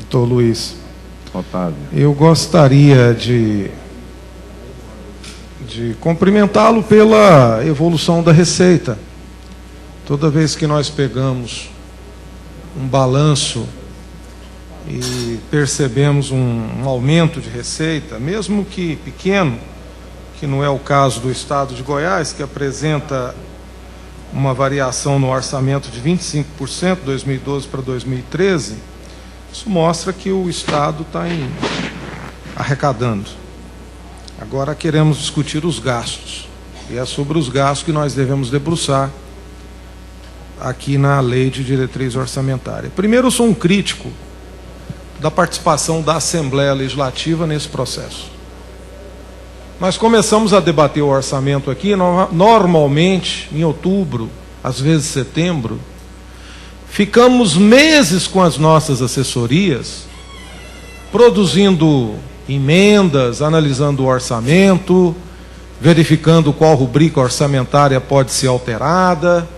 Doutor Luiz, Otávio. eu gostaria de cumprimentá-lo pela evolução da receita. Toda vez que nós pegamos um balanço e percebemos um aumento de receita, mesmo que pequeno, que não é o caso do Estado de Goiás, que apresenta uma variação no orçamento de 25%, 2012 para 2013, isso mostra que o Estado está arrecadando. Agora queremos discutir os gastos, e é sobre os gastos que nós devemos debruçar aqui na Lei de Diretriz Orçamentária. Primeiro, eu sou um crítico da participação da Assembleia Legislativa nesse processo. Nós começamos a debater o orçamento aqui, normalmente, em outubro, às vezes setembro, ficamos meses com as nossas assessorias, produzindo emendas, analisando o orçamento, verificando qual rubrica orçamentária pode ser alterada,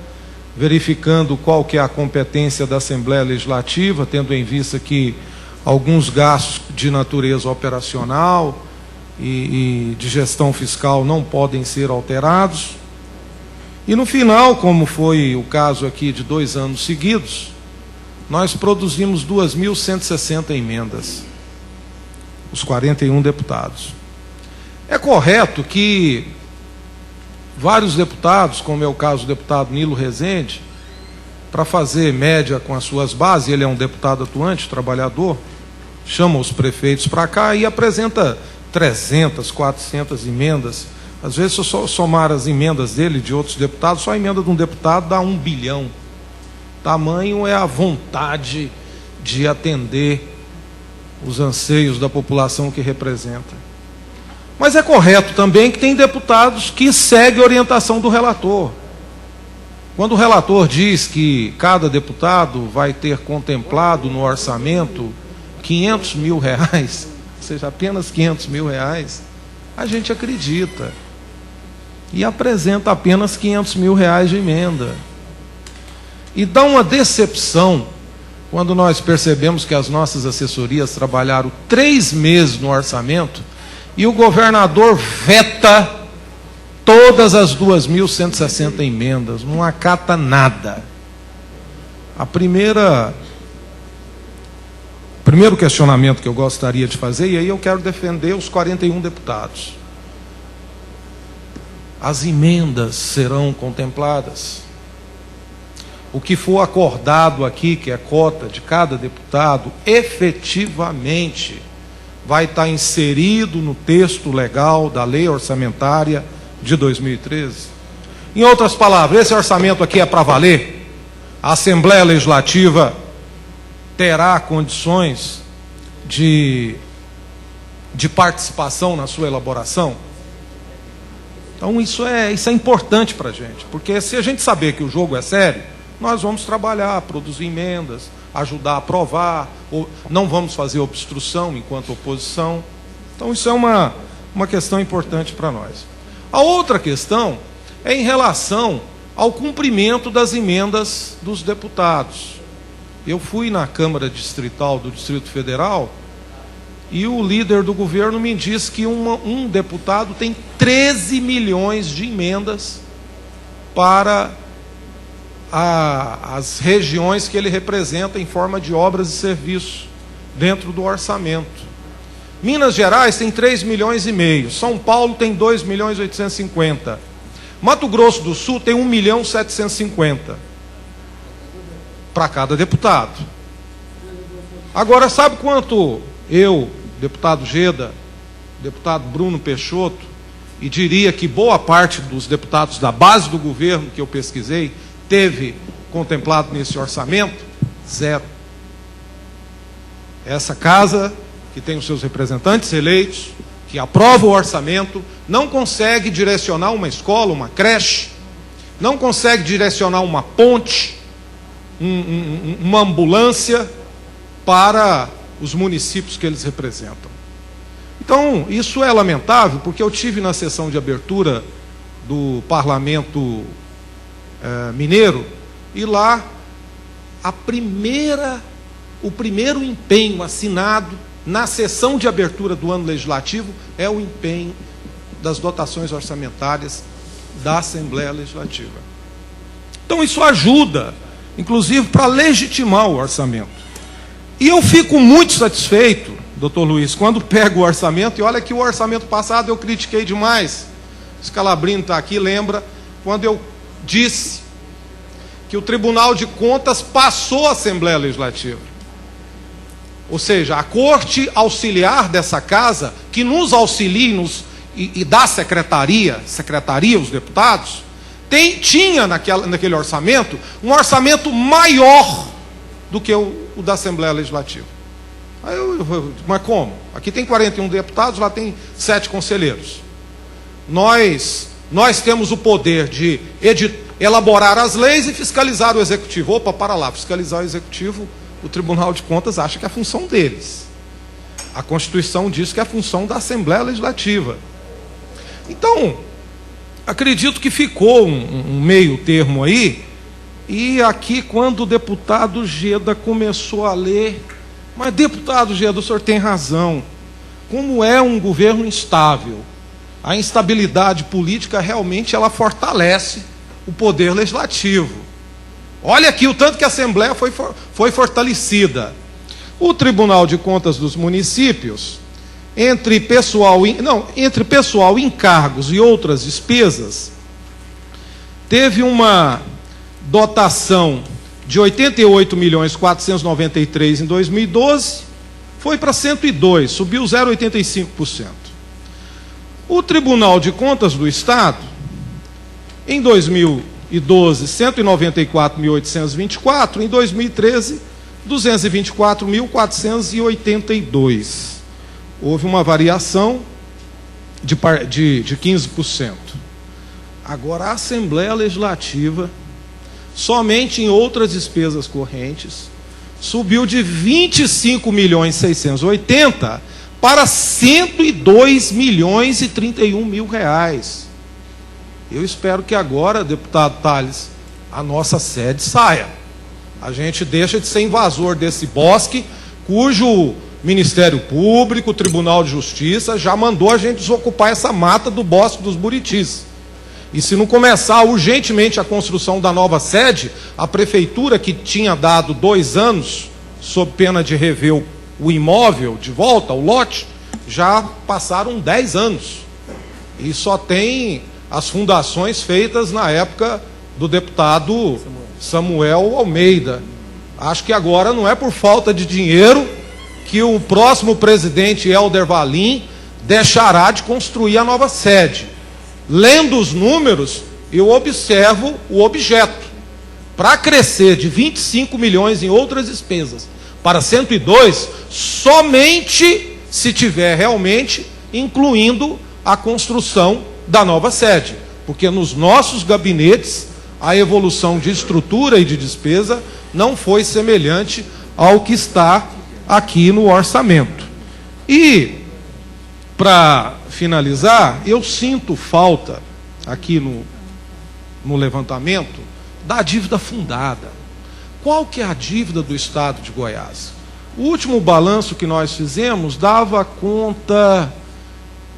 verificando qual que é a competência da Assembleia Legislativa, tendo em vista que alguns gastos de natureza operacional e de gestão fiscal não podem ser alterados. E no final, como foi o caso aqui de 2 anos seguidos, nós produzimos 2.160 emendas, os 41 deputados. É correto que vários deputados, como é o caso do deputado Nilo Rezende, para fazer média com as suas bases, ele é um deputado atuante, trabalhador, chama os prefeitos para cá e apresenta 300, 400 emendas. Às vezes, se eu somar as emendas dele e de outros deputados, só a emenda de um deputado dá 1 bilhão. Tamanho é a vontade de atender os anseios da população que representa. Mas é correto também que tem deputados que seguem a orientação do relator. Quando o relator diz que cada deputado vai ter contemplado no orçamento 500 mil reais, ou seja, apenas 500 mil reais, a gente acredita e apresenta apenas 500 mil reais de emenda. E dá uma decepção quando nós percebemos que as nossas assessorias trabalharam 3 meses no orçamento e o governador veta todas as 2.160 emendas, não acata nada. Primeiro questionamento que eu gostaria de fazer, e aí eu quero defender os 41 deputados. As emendas serão contempladas. O que for acordado aqui, que é cota de cada deputado, efetivamente vai estar inserido no texto legal da Lei Orçamentária de 2013. Em outras palavras, esse orçamento aqui é para valer. A Assembleia Legislativa terá condições de participação na sua elaboração. Então isso é importante para a gente, porque se a gente saber que o jogo é sério, nós vamos trabalhar, produzir emendas, ajudar a aprovar, ou não vamos fazer obstrução enquanto oposição. Então isso é uma questão importante para nós. A outra questão é em relação ao cumprimento das emendas dos deputados. Eu fui na Câmara Distrital do Distrito Federal e o líder do governo me disse que um deputado tem 13 milhões de emendas para as regiões que ele representa em forma de obras e serviços dentro do orçamento. Minas Gerais tem 3 milhões e meio, São Paulo tem 2 milhões e 850, Mato Grosso do Sul tem 1 milhão e 750 para cada deputado. Agora, sabe quanto eu, deputado Geda, deputado Bruno Peixoto, e diria que boa parte dos deputados da base do governo que eu pesquisei teve contemplado nesse orçamento? Zero. Essa casa, que tem os seus representantes eleitos, que aprova o orçamento, não consegue direcionar uma escola, uma creche, não consegue direcionar uma ponte, uma ambulância para os municípios que eles representam. Então, isso é lamentável, porque eu tive na sessão de abertura do Parlamento Mineiro, e lá a primeira o primeiro empenho assinado na sessão de abertura do ano legislativo é o empenho das dotações orçamentárias da Assembleia Legislativa. Então isso ajuda, inclusive, para legitimar o orçamento. E eu fico muito satisfeito, doutor Luiz, quando pego o orçamento, e olha que o orçamento passado eu critiquei demais. O Scalabrino está aqui, lembra, quando eu disse que o Tribunal de Contas passou a Assembleia Legislativa. Ou seja, a Corte Auxiliar dessa casa, que nos auxilia e dá secretaria, os deputados, tinha naquele orçamento um orçamento maior do que o da Assembleia Legislativa. Aí mas como? Aqui tem 41 deputados, lá tem 7 conselheiros. Nós temos o poder de elaborar as leis e fiscalizar o Executivo. Opa, para lá, fiscalizar o Executivo, o Tribunal de Contas acha que é a função deles. A Constituição diz que é a função da Assembleia Legislativa. Então, acredito que ficou um meio termo aí, e aqui quando o deputado Geda começou a ler, mas deputado Geda, o senhor tem razão, como é um governo instável, a instabilidade política realmente ela fortalece o poder legislativo. Olha aqui o tanto que a Assembleia foi fortalecida. O Tribunal de Contas dos Municípios, entre pessoal, encargos e outras despesas, teve uma dotação de 88.493 em 2012, foi para 102, subiu 0,85%. O Tribunal de Contas do Estado, em 2012, 194.824, em 2013, 224.482. Houve uma variação de 15%. Agora, a Assembleia Legislativa, somente em outras despesas correntes, subiu de 25.680 para 102.031.000 reais. Eu espero que agora, deputado Tales, a nossa sede saia. A gente deixa de ser invasor desse bosque, cujo Ministério Público, o Tribunal de Justiça, já mandou a gente desocupar essa mata do Bosque dos Buritis. E se não começar urgentemente a construção da nova sede, a Prefeitura, que tinha dado 2 anos, sob pena de rever o imóvel de volta, o lote, já passaram 10 anos. E só tem as fundações feitas na época do deputado Samuel Almeida. Acho que agora não é por falta de dinheiro que o próximo presidente, Helder Valim, deixará de construir a nova sede. Lendo os números, eu observo o objeto. Para crescer de 25 milhões em outras despesas para 102, somente se tiver realmente incluindo a construção da nova sede. Porque nos nossos gabinetes, a evolução de estrutura e de despesa não foi semelhante ao que está aqui no orçamento. E, para finalizar, eu sinto falta, aqui no levantamento, da dívida fundada. Qual que é a dívida do Estado de Goiás? O último balanço que nós fizemos dava conta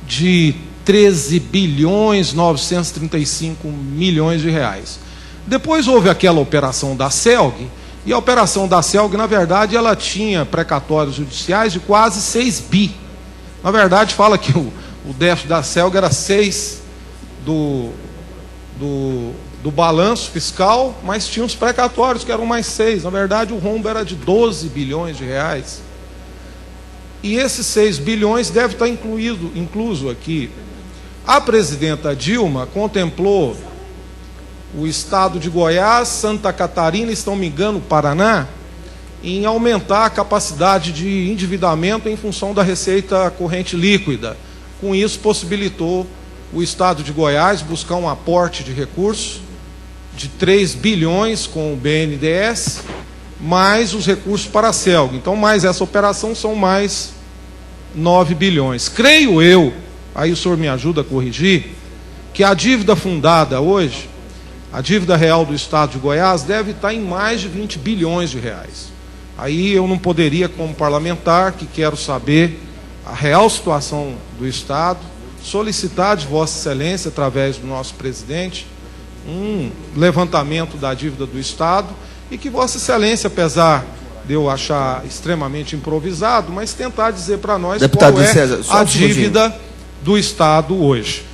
de 13.935 bilhões de reais. Depois houve aquela operação da CELG, e a operação da CELG, na verdade, ela tinha precatórios judiciais de quase 6 bi. Na verdade, fala que o déficit da CELG era 6 do balanço fiscal, mas tinha os precatórios que eram mais 6. Na verdade, o rombo era de 12 bilhões de reais. E esses 6 bilhões deve estar incluso aqui. A presidenta Dilma contemplou o estado de Goiás, Santa Catarina e, se não me engano, Paraná, em aumentar a capacidade de endividamento em função da receita corrente líquida. Com isso, possibilitou o estado de Goiás buscar um aporte de recursos de 3 bilhões com o BNDES, mais os recursos para a CELG. Então, mais essa operação são mais 9 bilhões. Creio eu, aí o senhor me ajuda a corrigir, que a dívida fundada hoje, a dívida real do estado de Goiás, deve estar em mais de 20 bilhões de reais. Aí eu não poderia, como parlamentar, que quero saber a real situação do Estado, solicitar de Vossa Excelência, através do nosso presidente, um levantamento da dívida do Estado, e que Vossa Excelência, apesar de eu achar extremamente improvisado, mas tentar dizer para nós, deputado, qual é a dívida do Estado hoje.